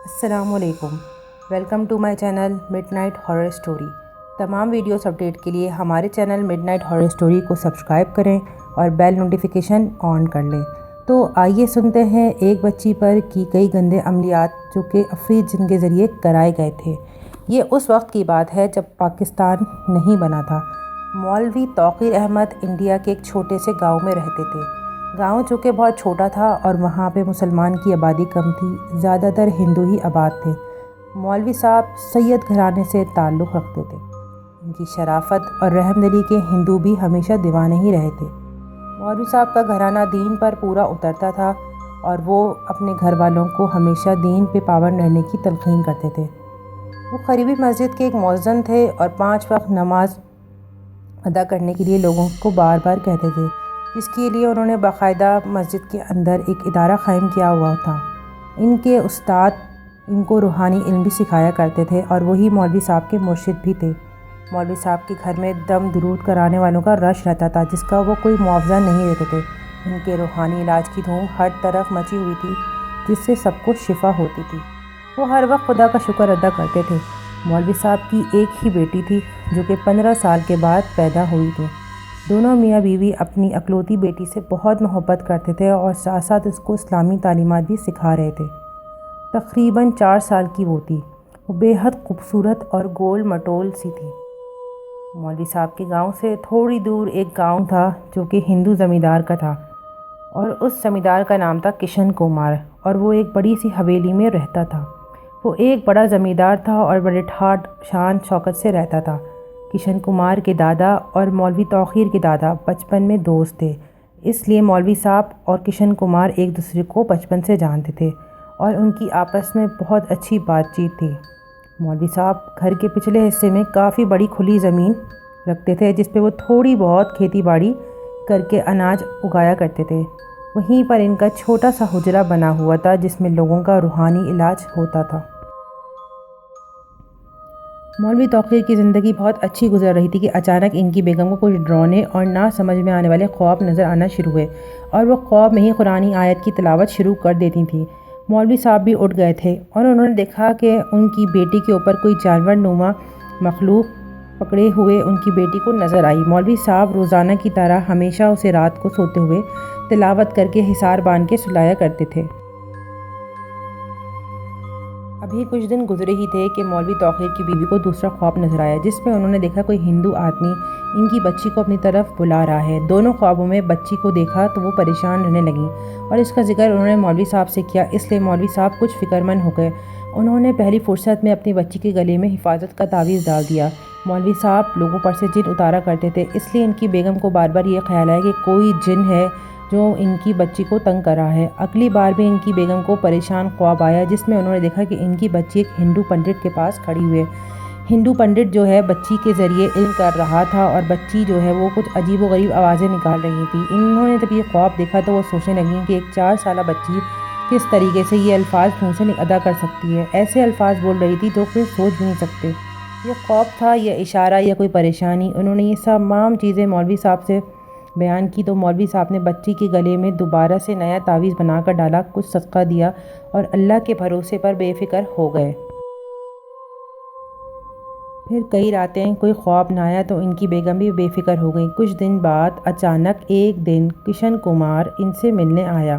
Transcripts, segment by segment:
السلام علیکم، welcome to my channel midnight horror story. تمام ویڈیوز اپڈیٹ کے لیے ہمارے channel midnight horror story کو سبسکرائب کریں اور بیل نوٹیفیکیشن آن کر لیں۔ تو آئیے سنتے ہیں ایک بچی پر کی کئی گندے عملیات جو کہ عفریت جن کے ذریعے کرائے گئے تھے۔ یہ اس وقت کی بات ہے جب پاکستان نہیں بنا تھا۔ مولوی توقیر احمد انڈیا کے ایک چھوٹے سے گاؤں میں رہتے تھے۔ گاؤں چونکہ بہت چھوٹا تھا اور وہاں پہ مسلمان کی آبادی کم تھی، زیادہ تر ہندو ہی آباد تھے۔ مولوی صاحب سید گھرانے سے تعلق رکھتے تھے۔ ان کی شرافت اور رحم دلی کے ہندو بھی ہمیشہ دیوانے ہی رہے تھے۔ مولوی صاحب کا گھرانہ دین پر پورا اترتا تھا اور وہ اپنے گھر والوں کو ہمیشہ دین پہ پابند رہنے کی تلقین کرتے تھے۔ وہ قریبی مسجد کے ایک مؤذن تھے اور 5 وقت نماز ادا کرنے کے لیے لوگوں کو بار بار کہتے تھے، جس کے لیے انہوں نے باقاعدہ مسجد کے اندر ایک ادارہ قائم کیا ہوا تھا۔ ان کے استاد ان کو روحانی علم بھی سکھایا کرتے تھے اور وہی مولوی صاحب کے مرشد بھی تھے۔ مولوی صاحب کے گھر میں دم درود کرانے والوں کا رش رہتا تھا جس کا وہ کوئی معاوضہ نہیں دیتے تھے۔ ان کے روحانی علاج کی دھوم ہر طرف مچی ہوئی تھی جس سے سب کو شفا ہوتی تھی۔ وہ ہر وقت خدا کا شکر ادا کرتے تھے۔ مولوی صاحب کی ایک ہی بیٹی تھی جو کہ 15 سال کے بعد پیدا ہوئی تھی۔ دونوں میاں بیوی اپنی اکلوتی بیٹی سے بہت محبت کرتے تھے اور ساتھ ساتھ اس کو اسلامی تعلیمات بھی سکھا رہے تھے۔ تقریباً 4 سال کی وہ تھی۔ وہ بے حد خوبصورت اور گول مٹول سی تھی۔ مولوی صاحب کے گاؤں سے تھوڑی دور ایک گاؤں تھا جو کہ ہندو زمیندار کا تھا اور اس زمیندار کا نام تھا کشن کمار، اور وہ ایک بڑی سی حویلی میں رہتا تھا۔ وہ ایک بڑا زمیندار تھا اور بڑے ٹھاٹ شان شوکت سے رہتا تھا۔ کشن کمار کے دادا اور مولوی توقیر کے دادا بچپن میں دوست تھے، اس لیے مولوی صاحب اور کشن کمار ایک دوسرے کو بچپن سے جانتے تھے اور ان کی آپس میں بہت اچھی بات چیت تھی۔ مولوی صاحب گھر کے پچھلے حصے میں کافی بڑی کھلی زمین رکھتے تھے جس پہ وہ تھوڑی بہت کھیتی باڑی کر کے اناج اگایا کرتے تھے۔ وہیں پر ان کا چھوٹا سا حجرہ بنا ہوا تھا جس میں لوگوں کا روحانی علاج ہوتا تھا۔ مولوی توقیر کی زندگی بہت اچھی گزر رہی تھی کہ اچانک ان کی بیگم کو کچھ ڈراؤنے اور نہ سمجھ میں آنے والے خواب نظر آنا شروع ہوئے اور وہ خواب میں ہی قرآنی آیت کی تلاوت شروع کر دیتی تھیں۔ مولوی صاحب بھی اٹھ گئے تھے اور انہوں نے دیکھا کہ ان کی بیٹی کے اوپر کوئی جانور نما مخلوق پکڑے ہوئے ان کی بیٹی کو نظر آئی۔ مولوی صاحب روزانہ کی طرح ہمیشہ اسے رات کو سوتے ہوئے تلاوت کر کے حصار باندھ کے سلایا کرتے تھے۔ ابھی کچھ دن گزرے ہی تھے کہ مولوی توقیر کی بیوی کو دوسرا خواب نظر آیا جس میں انہوں نے دیکھا کوئی ہندو آدمی ان کی بچی کو اپنی طرف بلا رہا ہے۔ دونوں خوابوں میں بچی کو دیکھا تو وہ پریشان رہنے لگیں اور اس کا ذکر انہوں نے مولوی صاحب سے کیا، اس لیے مولوی صاحب کچھ فکر مند ہو گئے۔ انہوں نے پہلی فرصت میں اپنی بچی کے گلے میں حفاظت کا تعویذ ڈال دیا۔ مولوی صاحب لوگوں پر سے جن اتارا کرتے تھے، اس لیے ان کی بیگم کو بار بار یہ خیال آیا کہ کوئی جن ہے جو ان کی بچی کو تنگ کر رہا ہے۔ اگلی بار بھی ان کی بیگم کو پریشان خواب آیا جس میں انہوں نے دیکھا کہ ان کی بچی ایک ہندو پنڈت کے پاس کھڑی ہوئی ہے۔ ہندو پنڈت جو ہے بچی کے ذریعے علم کر رہا تھا اور بچی جو ہے وہ کچھ عجیب و غریب آوازیں نکال رہی تھی۔ انہوں نے جب یہ خواب دیکھا تو وہ سوچنے لگیں کہ ایک 4 سالہ بچی کس طریقے سے یہ الفاظ منہ سے ادا کر سکتی ہے، ایسے الفاظ بول رہی تھی جو کہ سوچ بھی نہیں سکتے۔ یہ خواب تھا یا اشارہ یا کوئی پریشانی؟ انہوں نے یہ تمام چیزیں مولوی صاحب سے بیان کی تو مولوی صاحب نے بچی کے گلے میں دوبارہ سے نیا تعویذ بنا کر ڈالا، کچھ صدقہ دیا اور اللہ کے بھروسے پر بے فکر ہو گئے۔ پھر کئی راتیں کوئی خواب نہ آیا تو ان کی بیگم بھی بے فکر ہو گئی۔ کچھ دن بعد اچانک ایک دن کشن کمار ان سے ملنے آیا۔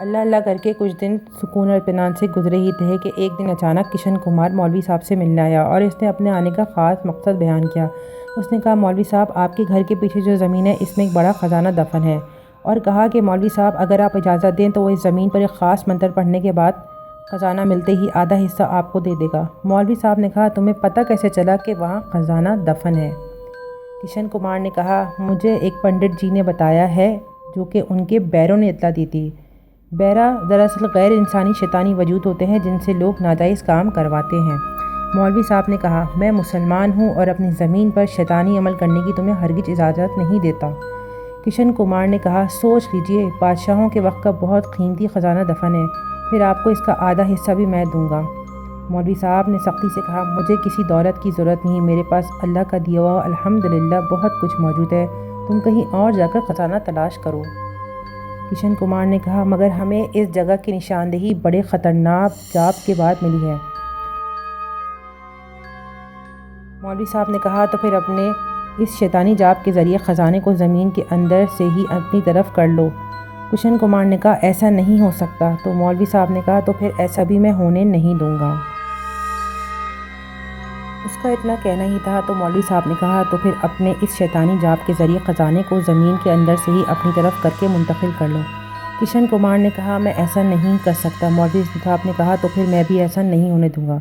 اللہ اللہ کر کے کچھ دن سکون اور اطمینان سے گزرے ہی تھے کہ ایک دن اچانک کشن کمار مولوی صاحب سے ملنے آیا اور اس نے اپنے آنے کا خاص مقصد بیان کیا۔ اس نے کہا، مولوی صاحب آپ کے گھر کے پیچھے جو زمین ہے اس میں ایک بڑا خزانہ دفن ہے، اور کہا کہ مولوی صاحب اگر آپ اجازت دیں تو وہ اس زمین پر ایک خاص منتر پڑھنے کے بعد خزانہ ملتے ہی آدھا حصہ آپ کو دے دے گا۔ مولوی صاحب نے کہا، تمہیں پتہ کیسے چلا کہ وہاں خزانہ دفن ہے؟ کشن کمار نے کہا، مجھے ایک پنڈت جی نے بتایا ہے جو کہ ان کے بیروں نے اطلاع دی تھی۔ بیرا دراصل غیر انسانی شیطانی وجود ہوتے ہیں جن سے لوگ ناجائز کام کرواتے ہیں۔ مولوی صاحب نے کہا، میں مسلمان ہوں اور اپنی زمین پر شیطانی عمل کرنے کی تمہیں ہرگز اجازت نہیں دیتا۔ کشن کمار نے کہا، سوچ لیجئے، بادشاہوں کے وقت کا بہت قیمتی خزانہ دفن ہے، پھر آپ کو اس کا آدھا حصہ بھی میں دوں گا۔ مولوی صاحب نے سختی سے کہا، مجھے کسی دولت کی ضرورت نہیں، میرے پاس اللہ کا دیا ہوا الحمدللہ بہت کچھ موجود ہے، تم کہیں اور جا کر خزانہ تلاش کرو۔ کشن کمار نے کہا، مگر ہمیں اس جگہ کی نشاندہی بڑے خطرناک جاپ کے بعد ملی ہے۔ مولوی صاحب نے کہا، تو پھر اپنے اس شیطانی جاپ کے ذریعے خزانے کو زمین کے اندر سے ہی اپنی طرف کر لو۔ کشن کمار نے کہا، ایسا نہیں ہو سکتا۔ تو مولوی صاحب نے کہا، تو پھر ایسا بھی میں ہونے نہیں دوں گا۔ اس کا اتنا کہنا ہی تھا تو مولوی صاحب نے کہا، تو پھر اپنے اس شیطانی جاپ کے ذریعے خزانے کو زمین کے اندر سے ہی اپنی طرف کر کے منتقل کر لو۔ کشن کمار نے کہا، میں ایسا نہیں کر سکتا۔ مولوی صاحب نے کہا، تو پھر میں بھی ایسا نہیں ہونے دوں گا۔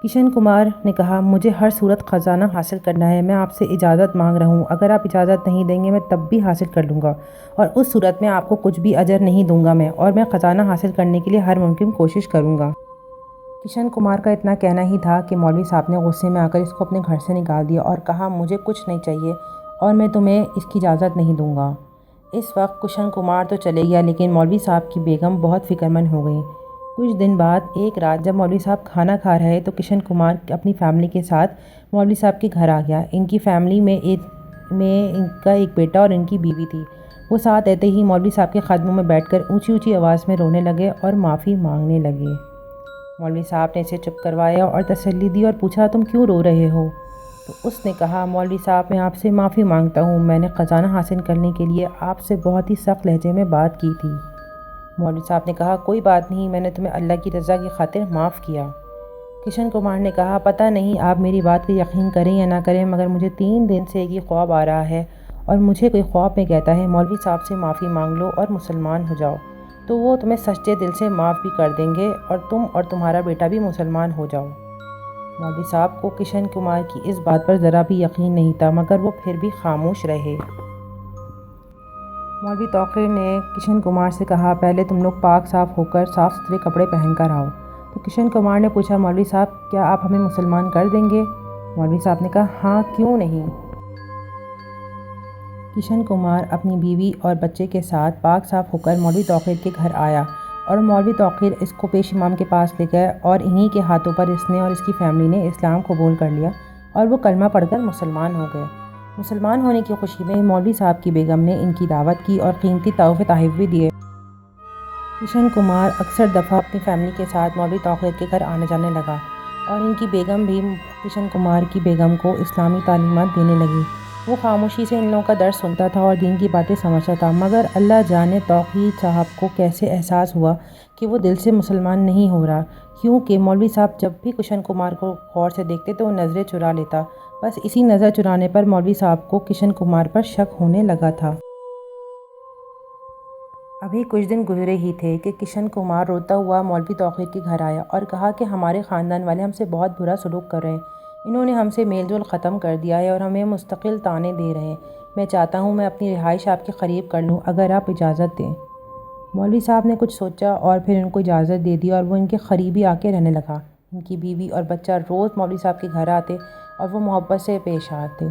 کشن کمار نے کہا، مجھے ہر صورت خزانہ حاصل کرنا ہے، میں آپ سے اجازت مانگ رہا ہوں، اگر آپ اجازت نہیں دیں گے میں تب بھی حاصل کر لوں گا، اور اس صورت میں آپ کو کچھ بھی اجر نہیں دوں گا میں، اور میں خزانہ حاصل کرنے کے لیے ہر ممکن کوشش کروں گا۔ کشن کمار کا اتنا کہنا ہی تھا کہ مولوی صاحب نے غصے میں آ کر اس کو اپنے گھر سے نکال دیا اور کہا، مجھے کچھ نہیں چاہیے اور میں تمہیں اس کی اجازت نہیں دوں گا۔ اس وقت کشن کمار تو چلے گیا، لیکن مولوی صاحب کی بیگم بہت فکر مند ہو گئی۔ کچھ دن بعد ایک رات جب مولوی صاحب کھانا کھا رہے تو کشن کمار اپنی فیملی کے ساتھ مولوی صاحب کے گھر آ گیا۔ ان کی فیملی میں ان کا ایک بیٹا اور ان کی بیوی تھی۔ وہ ساتھ آتے ہی مولوی صاحب کے قدموں میں بیٹھ کر اونچی اونچی آواز میں رونے لگے اور معافی مانگنے لگے۔ مولوی صاحب نے اسے چپ کروایا اور تسلی دی اور پوچھا، تم کیوں رو رہے ہو؟ تو اس نے کہا، مولوی صاحب میں آپ سے معافی مانگتا ہوں، میں نے خزانہ حاصل کرنے کے لیے آپ سے بہت ہی سخت لہجے میں بات کی تھی۔ مولوی صاحب نے کہا، کوئی بات نہیں، میں نے تمہیں اللہ کی رضا کی خاطر معاف کیا۔ کشن کمار نے کہا، پتہ نہیں آپ میری بات پہ یقین کریں یا نہ کریں، مگر مجھے 3 دن سے یہ خواب آ رہا ہے، اور مجھے کوئی خواب میں کہتا ہے مولوی صاحب سے معافی مانگ لو اور مسلمان ہو جاؤ، تو وہ تمہیں سچے دل سے معاف بھی کر دیں گے اور تم اور تمہارا بیٹا بھی مسلمان ہو جاؤ۔ مولوی صاحب کو کشن کمار کی اس بات پر ذرا بھی یقین نہیں تھا، مگر وہ پھر بھی خاموش رہے۔ مولوی توقیر نے کشن کمار سے کہا، پہلے تم لوگ پاک صاف ہو کر صاف ستھرے کپڑے پہن کر آؤ۔ تو کشن کمار نے پوچھا، مولوی صاحب کیا آپ ہمیں مسلمان کر دیں گے؟ مولوی صاحب نے کہا، ہاں کیوں نہیں۔ کشن کمار اپنی بیوی اور بچے کے ساتھ پاک صاف ہو کر مولوی توقیر کے گھر آیا، اور مولوی توقیر اس کو پیش امام کے پاس لے گئے، اور انہی کے ہاتھوں پر اس نے اور اس کی فیملی نے اسلام قبول کر لیا اور وہ کلمہ پڑھ کر مسلمان ہو گئے۔ مسلمان ہونے کی خوشی میں مولوی صاحب کی بیگم نے ان کی دعوت کی اور قیمتی تحفے تحائف بھی دیے۔ کشن کمار اکثر دفعہ اپنی فیملی کے ساتھ مولوی توقیر کے گھر آنے جانے لگا، اور ان کی بیگم بھی کشن کمار کی بیگم کو اسلامی تعلیمات دینے لگی۔ وہ خاموشی سے ان لوگوں کا درس سنتا تھا اور دین کی باتیں سمجھتا تھا، مگر اللہ جانے توقیر صاحب کو کیسے احساس ہوا کہ وہ دل سے مسلمان نہیں ہو رہا، کیونکہ مولوی صاحب جب بھی کشن کمار کو غور سے دیکھتے تو وہ نظریں چرا لیتا۔ بس اسی نظر چرانے پر مولوی صاحب کو کشن کمار پر شک ہونے لگا تھا۔ ابھی کچھ دن گزرے ہی تھے کہ کشن کمار روتا ہوا مولوی توقیر کے گھر آیا اور کہا کہ ہمارے خاندان والے ہم سے بہت برا سلوک کر رہے ہیں، انہوں نے ہم سے میل جول ختم کر دیا ہے اور ہمیں مستقل طعنے دے رہے ہیں، میں چاہتا ہوں میں اپنی رہائش آپ کے قریب کر لوں، اگر آپ اجازت دیں۔ مولوی صاحب نے کچھ سوچا اور پھر ان کو اجازت دے دی، اور وہ ان کے قریب ہی آ کے رہنے لگا۔ ان کی بیوی اور بچہ روز مولوی صاحب کے گھر آتے اور وہ محبت سے پیش آتے۔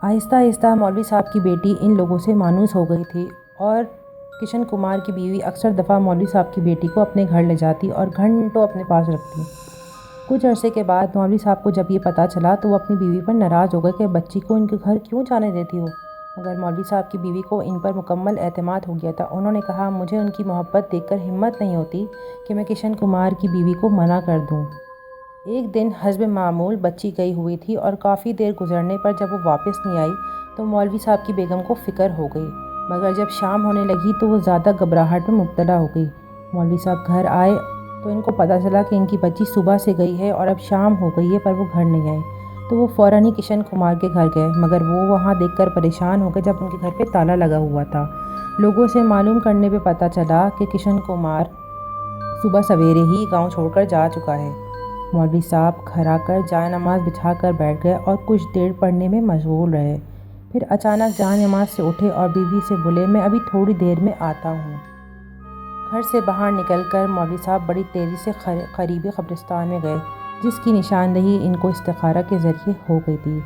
آہستہ آہستہ مولوی صاحب کی بیٹی ان لوگوں سے مانوس ہو گئی تھی، اور کشن کمار کی بیوی اکثر دفعہ مولوی صاحب کی بیٹی کو اپنے گھر لے جاتی اور گھنٹوں اپنے پاس رکھتی۔ کچھ عرصے کے بعد مولوی صاحب کو جب یہ پتہ چلا تو وہ اپنی بیوی پر ناراض ہو گئے کہ بچی کو ان کے گھر کیوں جانے دیتی ہو، مگر مولوی صاحب کی بیوی کو ان پر مکمل اعتماد ہو گیا تھا۔ انہوں نے کہا، مجھے ان کی محبت دیکھ کر ہمت نہیں ہوتی کہ میں کشن کمار کی بیوی کو منع کر دوں۔ ایک دن حسب معمول بچی گئی ہوئی تھی، اور کافی دیر گزرنے پر جب وہ واپس نہیں آئی تو مولوی صاحب کی بیگم کو فکر ہو گئی، مگر جب شام ہونے لگی تو وہ زیادہ گھبراہٹ میں مبتلا ہو گئی۔ مولوی صاحب گھر آئے تو ان کو پتہ چلا کہ ان کی بچی صبح سے گئی ہے اور اب شام ہو گئی ہے پر وہ گھر نہیں آئے، تو وہ فوراً ہی کشن کمار کے گھر گئے، مگر وہ وہاں دیکھ کر پریشان ہو گئے جب ان کے گھر پہ تالا لگا ہوا تھا۔ لوگوں سے معلوم کرنے پہ پتہ چلا کہ کشن کمار صبح سویرے ہی گاؤں چھوڑ کر جا چکا ہے۔ مولوی صاحب گھر آ کر جائے نماز بچھا کر بیٹھ گئے اور کچھ دیر پڑھنے میں مشغول رہے، پھر اچانک جائے نماز سے اٹھے اور بیوی سے بولے، میں ابھی تھوڑی دیر میں آتا ہوں۔ گھر سے باہر نکل کر مولوی صاحب بڑی تیزی سے قریبی قبرستان میں گئے، جس کی نشاندہی ان کو استخارہ کے ذریعے ہو گئی تھی۔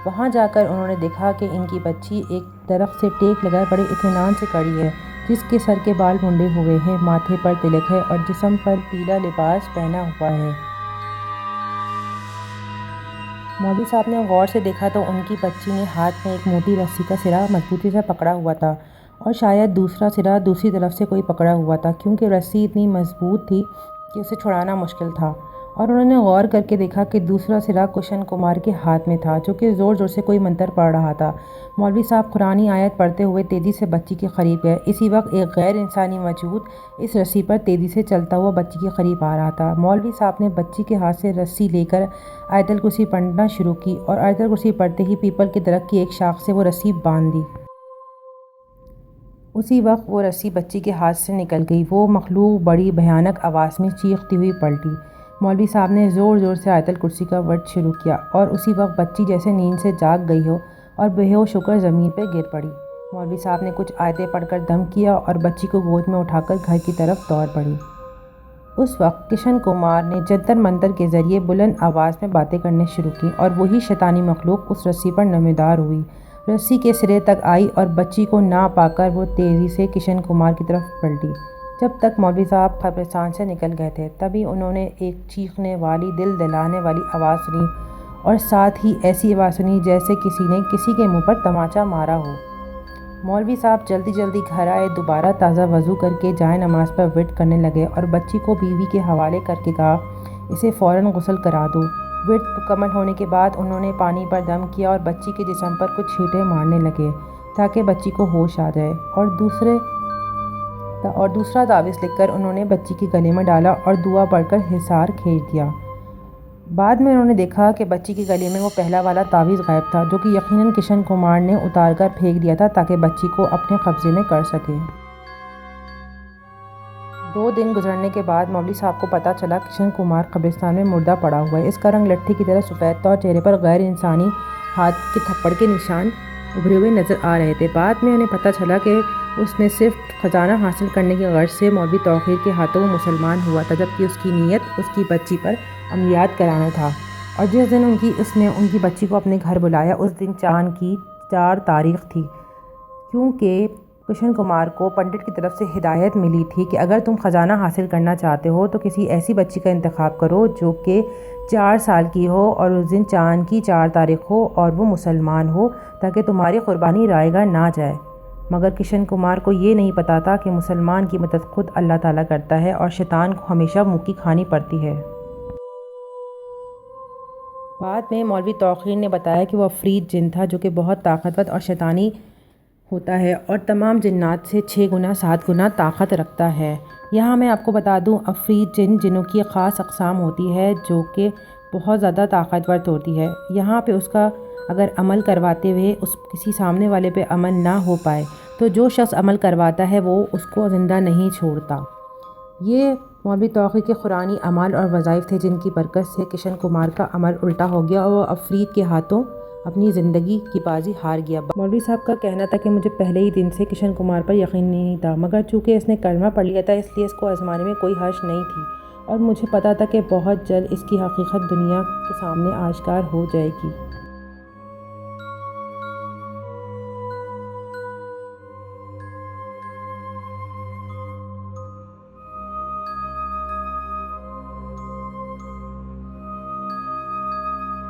وہاں جا کر انہوں نے دیکھا کہ ان کی بچی ایک درخت سے ٹیک لگائے بڑے اطمینان سے کھڑی ہے، جس کے سر کے بال منڈے ہوئے ہیں، ماتھے پر تلک ہے اور جسم پر پیلا لباس پہنا ہوا ہے۔ مولوی صاحب نے غور سے دیکھا تو ان کی بچی نے ہاتھ میں ایک موٹی رسی کا سرا مضبوطی سے پکڑا ہوا تھا اور شاید دوسرا سرا دوسری طرف سے کوئی پکڑا ہوا تھا، کیونکہ رسی اتنی مضبوط تھی کہ اسے چھڑانا مشکل تھا۔ اور انہوں نے غور کر کے دیکھا کہ دوسرا سرا کشن کمار کے ہاتھ میں تھا، جو کہ زور زور سے کوئی منتر پڑھ رہا تھا۔ مولوی صاحب قرآنی آیت پڑھتے ہوئے تیزی سے بچی کے قریب گئے۔ اسی وقت ایک غیر انسانی وجود اس رسی پر تیزی سے چلتا ہوا بچی کے قریب آ رہا تھا۔ مولوی صاحب نے بچی کے ہاتھ سے رسی لے کر آیت الکرسی پڑھنا شروع کی اور آیت الکرسی پڑھتے ہی پیپل کے درخت کی ایک شاخ سے وہ رسی باندھ دی۔ اسی وقت وہ رسی بچی کے ہاتھ سے نکل گئی۔ وہ مخلوق بڑی بھیانک آواز میں چیختی ہوئی پلٹی۔ مولوی صاحب نے زور زور سے آیت الکرسی کا ورد شروع کیا اور اسی وقت بچی جیسے نیند سے جاگ گئی ہو اور بے ہوش ہو کر زمین پر گر پڑی۔ مولوی صاحب نے کچھ آیتیں پڑھ کر دم کیا اور بچی کو گود میں اٹھا کر گھر کی طرف دوڑ پڑی۔ اس وقت کشن کمار نے جنتر منتر کے ذریعے بلند آواز میں باتیں کرنے شروع کی اور وہی شیطانی مخلوق اس رسی پر نمودار ہوئی، رسی کے سرے تک آئی اور بچی کو نہ پا کر وہ تیزی سے کشن کمار کی طرف پلٹی۔ جب تک مولوی صاحب قبرستان سے نکل گئے تھے، تبھی انہوں نے ایک چیخنے والی، دل دہلانے والی آواز سنی اور ساتھ ہی ایسی آواز سنی جیسے کسی نے کسی کے منہ پر تماچا مارا ہو۔ مولوی صاحب جلدی جلدی گھر آئے، دوبارہ تازہ وضو کر کے جائے نماز پر ورد کرنے لگے اور بچی کو بیوی کے حوالے کر کے کہا، اسے فوراً غسل کرا دو۔ ورد مکمل ہونے کے بعد انہوں نے پانی پر دم کیا اور بچی کے جسم پر کچھ چھینٹے مارنے لگے تاکہ بچی کو ہوش آ جائے اور دوسرا تعویذ لکھ کر انہوں نے بچی کے گلے میں ڈالا اور دعا پڑھ کر حصار کھینچ دیا۔ بعد میں انہوں نے دیکھا کہ بچی کے گلے میں وہ پہلا والا تعویذ غائب تھا، جو کہ یقیناً کشن کمار نے اتار کر پھینک دیا تھا تاکہ بچی کو اپنے قبضے میں کر سکے۔ 2 دن گزرنے کے بعد مولوی صاحب کو پتہ چلا کشن کمار قبرستان میں مردہ پڑا ہوا ہے۔ اس کا رنگ لٹھی کی طرح سفید تھا اور چہرے پر غیر انسانی ہاتھ کے تھپڑ کے نشان ابھرے ہوئے نظر آ رہے تھے۔ بعد میں انہیں پتہ چلا کہ اس نے صرف خزانہ حاصل کرنے کی غرض سے مولوی توقیر کے ہاتھوں مسلمان ہوا تھا، جبکہ اس کی نیت اس کی بچی پر عملیات کرانا تھا۔ اور جس دن اس نے ان کی بچی کو اپنے گھر بلایا، اس دن چاند کی 4 تاریخ تھی، کیونکہ کشن کمار کو پنڈت کی طرف سے ہدایت ملی تھی کہ اگر تم خزانہ حاصل کرنا چاہتے ہو تو کسی ایسی بچی کا انتخاب کرو جو کہ 4 سال کی ہو اور اس دن چاند کی 4 تاریخ ہو اور وہ مسلمان ہو، تاکہ تمہاری قربانی رائے گاہ نہ جائے۔ مگر کشن کمار کو یہ نہیں پتا تھا کہ مسلمان کی مدد خود اللہ تعالیٰ کرتا ہے اور شیطان کو ہمیشہ مکی کھانی پڑتی ہے۔ بعد میں مولوی توقیر نے بتایا کہ وہ عفریت جن تھا، جو کہ بہت طاقتور اور شیطانی ہوتا ہے اور تمام جنات سے 6 گنا 7 گنا طاقت رکھتا ہے۔ یہاں میں آپ کو بتا دوں، عفریت جنوں کی خاص اقسام ہوتی ہے جو کہ بہت زیادہ طاقتور ہوتی ہے۔ یہاں پہ اس کا اگر عمل کرواتے ہوئے کسی سامنے والے پہ عمل نہ ہو پائے تو جو شخص عمل کرواتا ہے وہ اس کو زندہ نہیں چھوڑتا۔ یہ مولوی توقیر کے قرآنی اعمال اور وظائف تھے جن کی برکت سے کشن کمار کا عمل الٹا ہو گیا اور وہ عفریت کے ہاتھوں اپنی زندگی کی بازی ہار گیا۔ مولوی صاحب کا کہنا تھا کہ مجھے پہلے ہی دن سے کشن کمار پر یقین نہیں تھا، مگر چونکہ اس نے کلمہ پڑھ لیا تھا اس لیے اس کو آزمانے میں کوئی حرج نہیں تھی اور مجھے پتا تھا کہ بہت جلد اس کی حقیقت دنیا کے سامنے آشکار ہو جائے گی۔